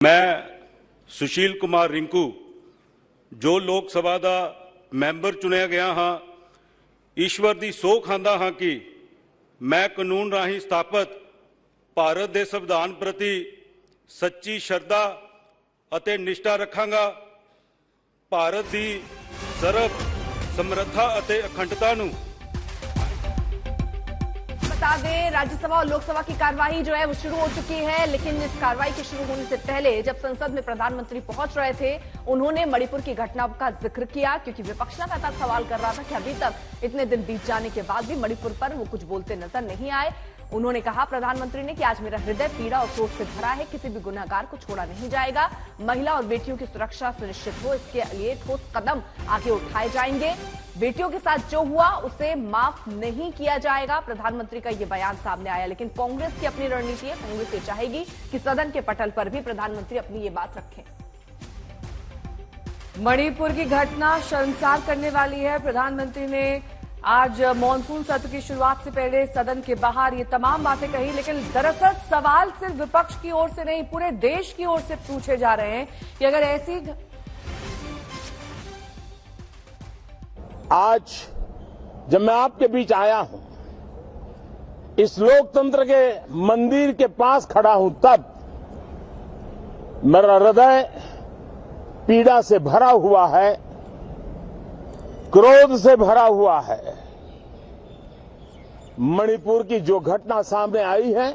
मैं सुशील कुमार रिंकू जो लोक सभा का मैंबर चुनिया गया हाँ, ईश्वर की सौं खांदा हाँ कि मैं कानून राही स्थापित भारत के संविधान प्रति सच्ची श्रद्धा अते निष्ठा रखांगा। भारत की सर्व समर्था अते अखंडता नूं बता दें, राज्यसभा और लोकसभा की कार्यवाही जो है वो शुरू हो चुकी है, लेकिन इस कार्रवाई के शुरू होने से पहले जब संसद में प्रधानमंत्री पहुंच रहे थे, उन्होंने मणिपुर की घटना का जिक्र किया, क्योंकि विपक्ष लगातार सवाल कर रहा था कि अभी तक इतने दिन बीत जाने के बाद भी मणिपुर पर वो कुछ बोलते नजर नहीं आए। उन्होंने कहा, प्रधानमंत्री ने कि आज मेरा हृदय पीड़ा और क्रोध से भरा है, किसी भी गुनहगार को छोड़ा नहीं जाएगा। महिला और बेटियों की सुरक्षा सुनिश्चित हो, इसके लिए ठोस कदम आगे उठाए जाएंगे। बेटियों के साथ जो हुआ उसे माफ नहीं किया जाएगा। प्रधानमंत्री का यह बयान सामने आया, लेकिन कांग्रेस की अपनी रणनीति है। कांग्रेस ये चाहेगी कि सदन के पटल पर भी प्रधानमंत्री अपनी ये बात रखें। मणिपुर की घटना शर्मसार करने वाली है। प्रधानमंत्री ने आज मॉनसून सत्र की शुरुआत से पहले सदन के बाहर ये तमाम बातें कही, लेकिन दरअसल सवाल सिर्फ विपक्ष की ओर से नहीं, पूरे देश की ओर से पूछे जा रहे हैं कि अगर ऐसी आज जब मैं आपके बीच आया हूं, इस लोकतंत्र के मंदिर के पास खड़ा हूं, तब मेरा हृदय पीड़ा से भरा हुआ है, क्रोध से भरा हुआ है। मणिपुर की जो घटना सामने आई है,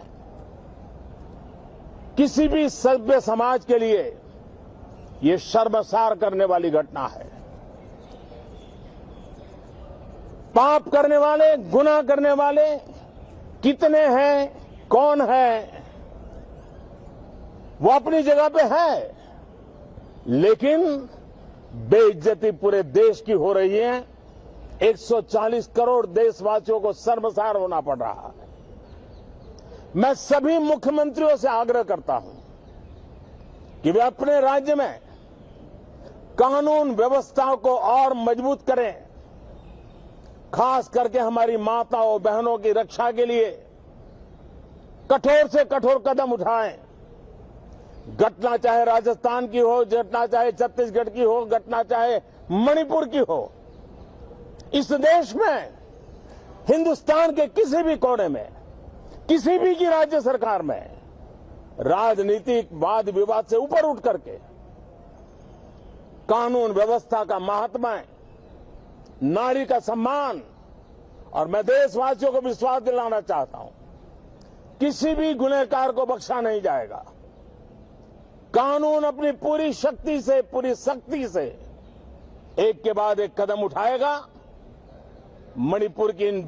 किसी भी सभ्य समाज के लिए ये शर्मसार करने वाली घटना है। पाप करने वाले, गुनाह करने वाले कितने हैं, कौन है, वो अपनी जगह पे है, लेकिन बेइज्जती पूरे देश की हो रही है। 140 करोड़ देशवासियों को शर्मसार होना पड़ रहा है। मैं सभी मुख्यमंत्रियों से आग्रह करता हूं कि वे अपने राज्य में कानून व्यवस्था को और मजबूत करें, खास करके हमारी माताओं बहनों की रक्षा के लिए कठोर से कठोर कदम उठाएं। घटना चाहे राजस्थान की हो, घटना चाहे छत्तीसगढ़ की हो, घटना चाहे मणिपुर की हो, इस देश में, हिंदुस्तान के किसी भी कोने में, किसी भी की राज्य सरकार में राजनीतिक वाद विवाद से ऊपर उठ करके कानून व्यवस्था का महात्मा, नारी का सम्मान, और मैं देशवासियों को विश्वास दिलाना चाहता हूं, किसी भी गुनहगार को बख्शा नहीं जाएगा। कानून अपनी पूरी शक्ति से, पूरी सख्ती से एक के बाद एक कदम उठाएगा। मणिपुर की इन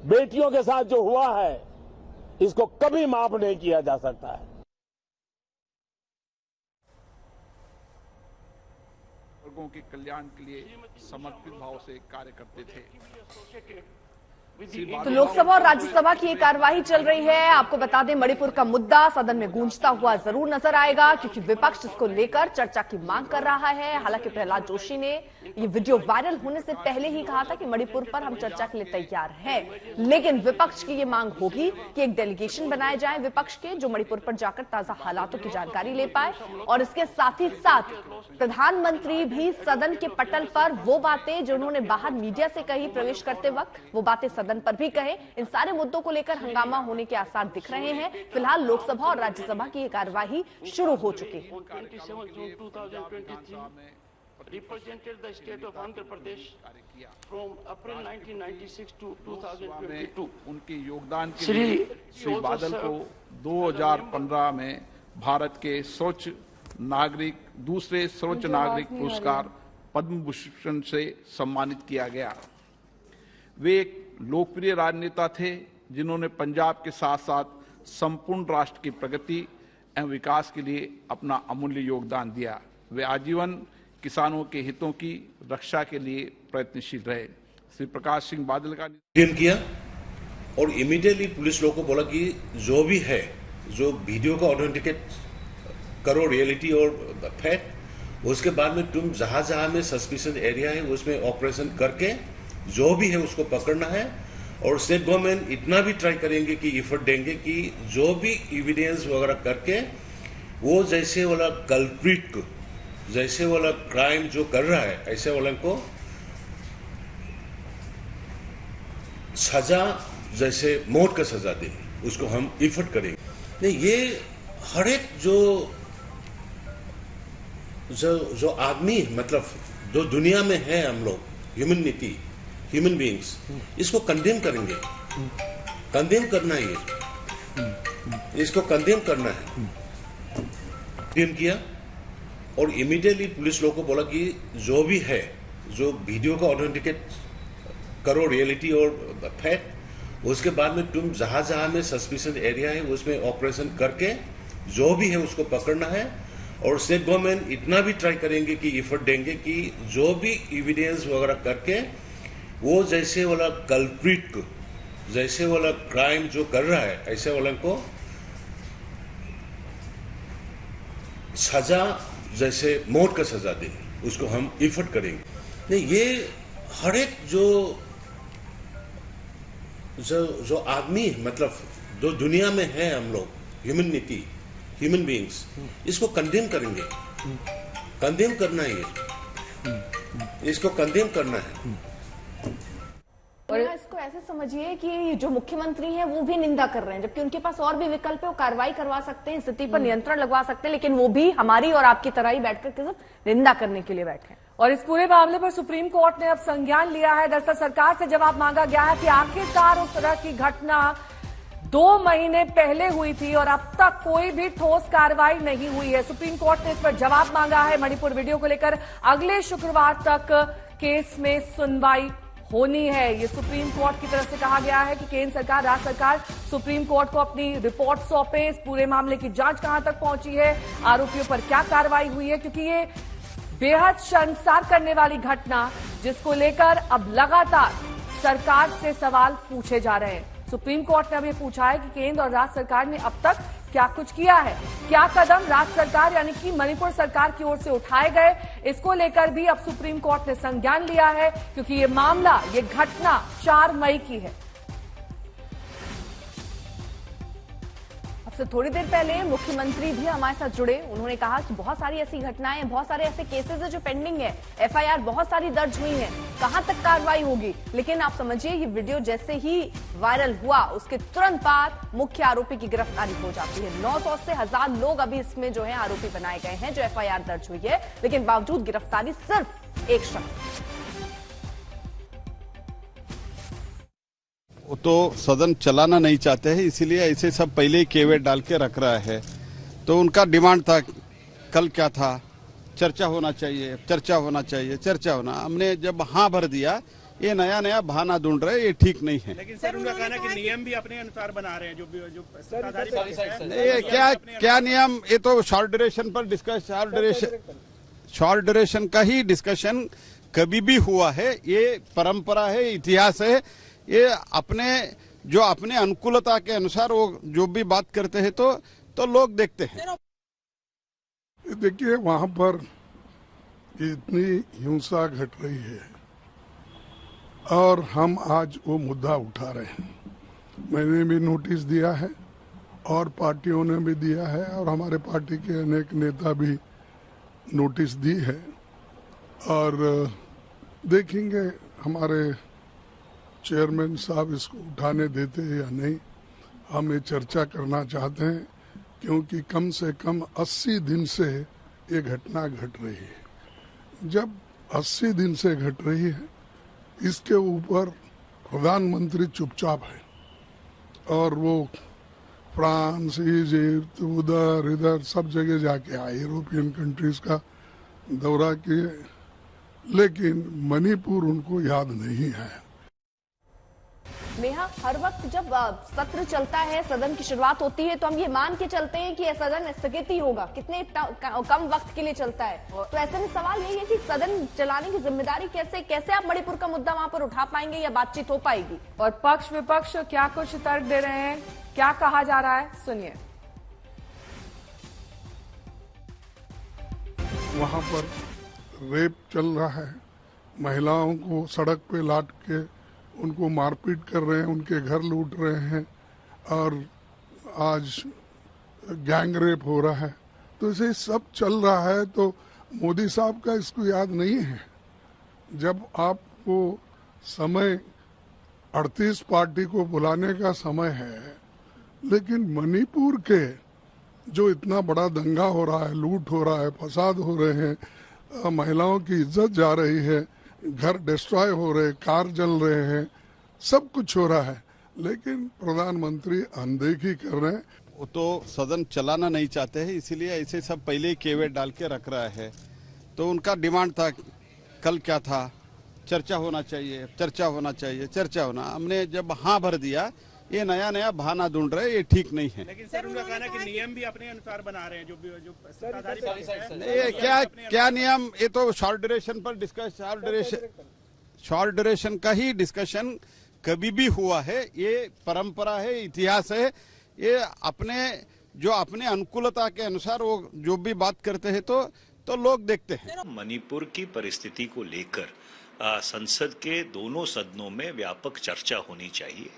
बेटियों के साथ जो हुआ है, इसको कभी माफ नहीं किया जा सकता है। लोगों के कल्याण के लिए समर्पित भाव से कार्य करते थे। तो लोकसभा और राज्यसभा की ये कार्यवाही चल रही है। आपको बता दें, मणिपुर का मुद्दा सदन में गूंजता हुआ जरूर नजर आएगा, क्योंकि विपक्ष इसको लेकर चर्चा की मांग कर रहा है। हालांकि प्रहलाद जोशी ने ये वीडियो वायरल होने से पहले ही कहा था कि मणिपुर पर हम चर्चा के लिए तैयार हैं, लेकिन विपक्ष की ये मांग होगी कि एक डेलीगेशन बनाए जाए विपक्ष के, जो मणिपुर पर जाकर ताजा हालातों की जानकारी ले पाए, और इसके साथ ही साथ प्रधानमंत्री भी सदन के पटल पर वो बातें जो उन्होंने बाहर मीडिया से कही प्रवेश करते वक्त, वो बातें सदन पर भी कहे। इन सारे मुद्दों को लेकर हंगामा होने के आसार दिख रहे हैं। फिलहाल लोकसभा और राज्यसभा की ये कार्यवाही शुरू हो चुकी है। represented the state of Andhra Pradesh from April 1996 to 2022. उनके योगदान के लिए श्री बादल को 2015 में भारत के सर्वोच्च नागरिक, दूसरे सर्वोच्च नागरिक पुरस्कार पद्म भूषण से सम्मानित किया गया। वे एक लोकप्रिय राजनेता थे, जिन्होंने पंजाब के साथ साथ संपूर्ण राष्ट्र की प्रगति एवं विकास के लिए अपना अमूल्य योगदान दिया। वे आजीवन किसानों के हितों की रक्षा के लिए प्रयत्नशील रहे। श्री प्रकाश सिंह बादल का किया और इमीडिएटली पुलिस लोगों को बोला कि जो भी है, जो वीडियो का ऑथेंटिकेट करो, रियलिटी और फैक्ट, उसके बाद में तुम जहां जहां में सस्पिशन एरिया है उसमें ऑपरेशन करके जो भी है उसको पकड़ना है। और स्टेट गवर्नमेंट इतना भी ट्राई करेंगे कि एफर्ट देंगे कि जो भी एविडेंस वगैरह करके वो जैसे वाला कल्प्रिट को, जैसे वाला क्राइम जो कर रहा है, ऐसे वाला को सजा, जैसे मौत का सजा दे, उसको हम इफर्ट करेंगे। नहीं, ये हर एक जो आदमी, मतलब जो दुनिया में है, हम लोग ह्यूमैनिटी, ह्यूमन बीइंग्स, इसको कंडेम करेंगे। कंडेम करना है, इसको कंडेम करना है। कंडेम किया और इमीडिएटली पुलिस लोगों को बोला कि जो भी है, जो वीडियो का ऑथेंटिकेट करो, रियलिटी और फैक्ट, उसके बाद में तुम जहां जहां में सस्पिशन एरिया है उसमें ऑपरेशन करके जो भी है उसको पकड़ना है। और स्टेट गवर्नमेंट इतना भी ट्राई करेंगे कि एफर्ट देंगे कि जो भी एविडेंस वगैरह करके वो जैसे वाला कल्प्रिट को, जैसे वाला क्राइम जो कर रहा है, ऐसे वाला को सजा, जैसे मौत का सजा दे, उसको हम एफर्ट करेंगे। नहीं, ये हर एक जो आदमी, मतलब जो दुनिया में है, हम लोग ह्यूमैनिटी, ह्यूमन बीइंग्स, इसको कंडेम करेंगे। कंडेम करना है, इसको कंडेम करना है। और इसको ऐसे समझिए कि जो मुख्यमंत्री हैं वो भी निंदा कर रहे हैं, जबकि उनके पास और भी विकल्प है, वो कार्रवाई करवा सकते हैं, स्थिति पर नियंत्रण लगवा सकते हैं, लेकिन वो भी हमारी और आपकी तरह ही बैठकर सिर्फ निंदा करने के लिए बैठे हैं। और इस पूरे मामले पर सुप्रीम कोर्ट ने अब संज्ञान लिया है। दरअसल सरकार से जवाब मांगा गया है कि आखिरकार उस तरह की घटना 2 महीने पहले हुई थी और अब तक कोई भी ठोस कार्रवाई नहीं हुई है। सुप्रीम कोर्ट ने इस पर जवाब मांगा है। मणिपुर वीडियो को लेकर अगले शुक्रवार तक केस में सुनवाई होनी है। ये सुप्रीम कोर्ट की तरफ से कहा गया है कि केंद्र सरकार, राज्य सरकार सुप्रीम कोर्ट को अपनी रिपोर्ट सौंपे। इस पूरे मामले की जांच कहां तक पहुंची है, आरोपियों पर क्या कार्रवाई हुई है, क्योंकि ये बेहद शर्मसार करने वाली घटना, जिसको लेकर अब लगातार सरकार से सवाल पूछे जा रहे हैं। सुप्रीम कोर्ट ने अब ये पूछा है कि केंद्र और राज्य सरकार ने अब तक क्या कुछ किया है, क्या कदम राज्य सरकार यानी कि मणिपुर सरकार की ओर से उठाए गए, इसको लेकर भी अब सुप्रीम कोर्ट ने संज्ञान लिया है, क्योंकि ये मामला, ये घटना 4 मई की है। से थोड़ी देर पहले मुख्यमंत्री भी हमारे साथ जुड़े। उन्होंने कहा कि बहुत सारी ऐसी घटनाएं, बहुत सारे ऐसे केसेस है जो पेंडिंग है, एफआईआर बहुत सारी दर्ज हुई हैं, कहां तक कार्रवाई होगी। लेकिन आप समझिए, ये वीडियो जैसे ही वायरल हुआ उसके तुरंत बाद मुख्य आरोपी की गिरफ्तारी हो जाती है। 900 से 1000 लोग अभी इसमें जो है आरोपी बनाए गए हैं, जो एफआईआर दर्ज हुई है, लेकिन बावजूद गिरफ्तारी सिर्फ एक शख्स। वो तो सदन चलाना नहीं चाहते हैं, इसीलिए ऐसे सब पहले ही केवेट डाल के रख रहा है। तो उनका डिमांड था, कल क्या था, चर्चा होना चाहिए, चर्चा होना चाहिए, चर्चा होना। हमने जब हाँ भर दिया, ये नया नया बहाना ढूंढ रहे, ये ठीक नहीं है। लेकिन सर उनका कहना है कि नियम भी अपने अनुसार बना रहे हैं, जो क्या नियम, ये तो शॉर्ट ड्यूरेशन पर डिस्कस, शॉर्ट ड्यूरेशन का ही डिस्कशन कभी भी हुआ है। ये परंपरा है, इतिहास है। ये अपने अनुकूलता के अनुसार वो जो भी बात करते हैं तो लोग देखते हैं। देखिए, वहां पर इतनी हिंसा घट रही है और हम आज वो मुद्दा उठा रहे हैं। मैंने भी नोटिस दिया है और पार्टियों ने भी दिया है और हमारे पार्टी के अनेक नेता भी नोटिस दी है और देखेंगे हमारे चेयरमैन साहब इसको उठाने देते हैं या नहीं। हम ये चर्चा करना चाहते हैं क्योंकि कम से कम 80 दिन से ये घटना घट रही है। जब 80 दिन से घट रही है, इसके ऊपर प्रधानमंत्री चुपचाप है और वो फ्रांस, इजिप्ट, इधर सब जगह जाके आए, यूरोपियन कंट्रीज का दौरा किए, लेकिन मणिपुर उनको याद नहीं है। नेहा, हर वक्त जब सत्र चलता है, सदन की शुरुआत होती है, तो हम ये मान के चलते हैं कि सदन स्थगित ही होगा, कितने कम वक्त के लिए चलता है। तो ऐसे में सवाल यही है कि सदन चलाने की जिम्मेदारी कैसे आप मणिपुर का मुद्दा वहां पर उठा पाएंगे या बातचीत हो पाएगी। और पक्ष विपक्ष क्या कुछ तर्क दे रहे हैं, क्या कहा जा रहा है, सुनिए। वहां पर रेप चल रहा है, महिलाओं को सड़क पे लाट के उनको मारपीट कर रहे हैं, उनके घर लूट रहे हैं और आज गैंग रेप हो रहा है तो इसे सब चल रहा है। तो मोदी साहब का इसको याद नहीं है जब आपको समय 38 पार्टी को बुलाने का समय है, लेकिन मणिपुर के जो इतना बड़ा दंगा हो रहा है, लूट हो रहा है, फसाद हो रहे हैं, महिलाओं की इज्जत जा रही है, घर डिस्ट्रॉय हो रहे, कार जल रहे हैं, सब कुछ हो रहा है, लेकिन प्रधानमंत्री अनदेखी कर रहे हैं। वो तो सदन चलाना नहीं चाहते हैं, इसीलिए ऐसे सब पहले ही केवट डाल के रख रहा है। तो उनका डिमांड था, कल क्या था, चर्चा होना चाहिए, चर्चा होना चाहिए, चर्चा होना। हमने जब हाँ भर दिया, ये नया नया बहाना ढूंढ रहे, ये ठीक नहीं है। लेकिन सर उनका कहना है कि नियम भी अपने अनुसार बना रहे हैं जो सत्ताधारी पक्ष है। ये क्या नियम, ये तो शॉर्ट ड्यूरेशन पर डिस्कस, शॉर्ट ड्यूरेशन का ही डिस्कशन कभी भी हुआ है। ये परंपरा है, इतिहास है। ये अपने अनुकूलता के अनुसार वो जो भी बात करते हैं तो लोग देखते हैं। मणिपुर की परिस्थिति को लेकर संसद के दोनों सदनों में व्यापक चर्चा होनी चाहिए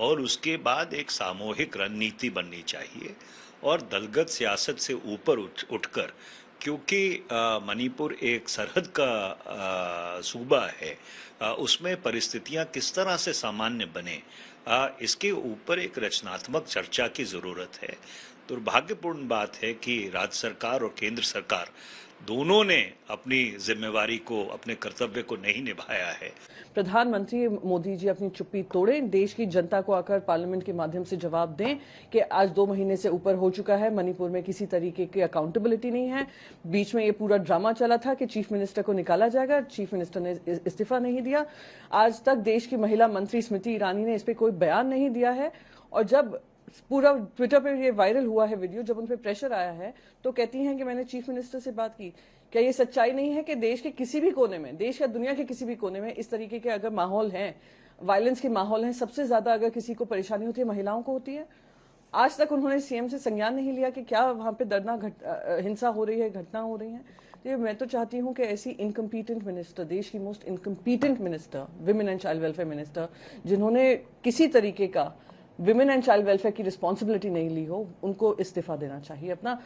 और उसके बाद एक सामूहिक रणनीति बननी चाहिए और दलगत सियासत से ऊपर उठकर, क्योंकि मणिपुर एक सरहद का सूबा है, उसमें परिस्थितियां किस तरह से सामान्य बने, इसके ऊपर एक रचनात्मक चर्चा की जरूरत है। दुर्भाग्यपूर्ण बात है कि राज्य सरकार और केंद्र सरकार दोनों ने अपनी जिम्मेवारी को, अपने कर्तव्य को नहीं निभाया है। प्रधानमंत्री मोदी जी अपनी चुप्पी तोड़ें, देश की जनता को आकर पार्लियामेंट के माध्यम से जवाब दें कि आज 2 महीने से ऊपर हो चुका है, मणिपुर में किसी तरीके की अकाउंटेबिलिटी नहीं है। बीच में ये पूरा ड्रामा चला था कि चीफ मिनिस्टर को निकाला जाएगा, चीफ मिनिस्टर ने इस्तीफा नहीं दिया। आज तक देश की महिला मंत्री स्मृति ईरानी ने इस पर कोई बयान नहीं दिया है। और जब पूरा ट्विटर पे ये वायरल हुआ है वीडियो, जब उन पे प्रेशर आया है तो कहती हैं कि मैंने चीफ मिनिस्टर से बात की। क्या ये सच्चाई नहीं है कि देश के किसी भी कोने में, देश या दुनिया के किसी भी कोने में इस तरीके के अगर माहौल हैं, वायलेंस के माहौल हैं, सबसे ज्यादा अगर किसी को परेशानी होती है महिलाओं को होती है। आज तक उन्होंने सीएम से संज्ञान नहीं लिया कि क्या वहां पे दर्दनाक हिंसा हो रही है, घटना हो रही है। तो मैं तो चाहती हूं कि ऐसी इनकम्पीटेंट मिनिस्टर, देश की most इनकम्पीटेंट minister, women and child welfare minister, जिन्होंने किसी तरीके का विमेन एंड चाइल्ड वेलफेयर की रिस्पॉन्सिबिलिटी नहीं ली हो, उनको इस्तीफा देना चाहिए अपना।